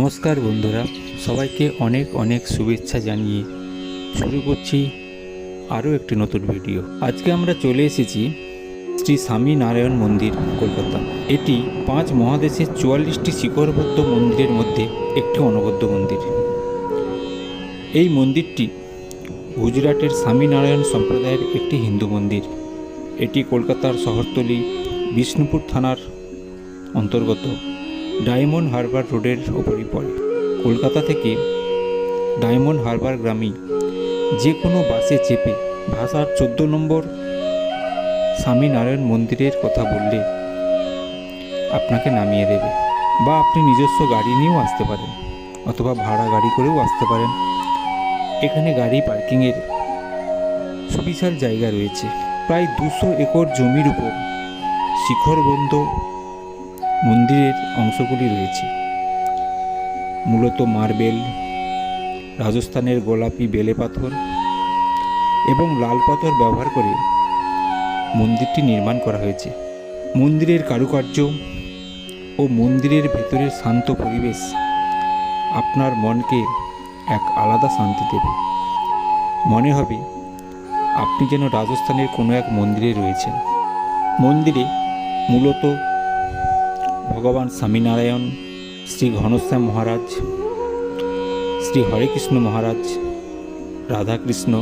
নমস্কার বন্ধুরা, সবাইকে অনেক অনেক শুভেচ্ছা জানিয়ে শুরু করছি আরও একটি নতুন ভিডিও। আজকে আমরা চলে এসেছি শ্রী স্বামী নারায়ণ মন্দির, কলকাতা। এটি 5 মহাদেশের 44টি শিখরবদ্ধ মন্দিরের মধ্যে একটি অনবদ্য মন্দির। এই মন্দিরটি গুজরাটের স্বামীনারায়ণ সম্প্রদায়ের একটি হিন্দু মন্দির। এটি কলকাতার শহরতলি বিষ্ণুপুর থানার অন্তর্গত ডায়মন্ড হারবার রোডের ওপরই পড়ে। কলকাতা থেকে ডায়মন্ড হারবার গ্রামে যে কোনো বাসে চেপে ভাষার 14 নম্বর স্বামীনারায়ণ মন্দিরের কথা বললে আপনাকে নামিয়ে দেবে, বা আপনি নিজস্ব গাড়ি নিয়েও আসতে পারেন অথবা ভাড়া গাড়ি করেও আসতে পারেন। এখানে গাড়ি পার্কিংয়ের সুবিশাল জায়গা রয়েছে। প্রায় 200 একর জমির উপর শিখরবদ্ধ মন্দিরের অংশগুলি রয়েছে। মূলত মার্বেল, রাজস্থানের গোলাপি বেলে পাথর এবং লাল পাথর ব্যবহার করে মন্দিরটি নির্মাণ করা হয়েছে। মন্দিরের কারুকার্য ও মন্দিরের ভেতরের শান্ত পরিবেশ আপনার মনকে এক আলাদা শান্তি দেবে। মনে হবে আপনি যেন রাজস্থানের কোনো এক মন্দিরে রয়েছেন। মন্দিরে মূলত ভগবান স্বামীনারায়ণ, শ্রী ঘনশ্যাম মহারাজ, শ্রী হরেকৃষ্ণ মহারাজ, রাধাকৃষ্ণ,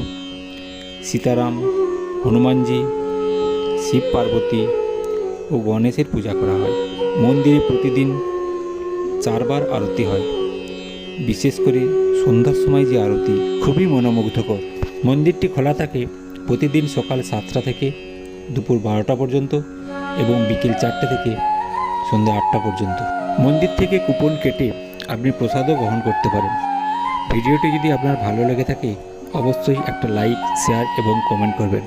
সীতারাম, হনুমানজি, শিব পার্বতী ও গণেশের পূজা করা হয়। মন্দিরে প্রতিদিন 4 বার আরতি হয়। বিশেষ করে সন্ধ্যার সময় যে আরতি খুবই মনোমুগ্ধকর। মন্দিরটি খোলা থাকে প্রতিদিন সকাল 7টা থেকে দুপুর 12টা পর্যন্ত এবং বিকেল 4টে থেকে সন্ধ্যা 8টা পর্যন্ত। মন্দির থেকে কুপন কেটে আপনি প্রসাদও গ্রহণ করতে পারেন। ভিডিওটি যদি আপনার ভালো লেগে থাকে অবশ্যই একটা লাইক, শেয়ার এবং কমেন্ট করবেন।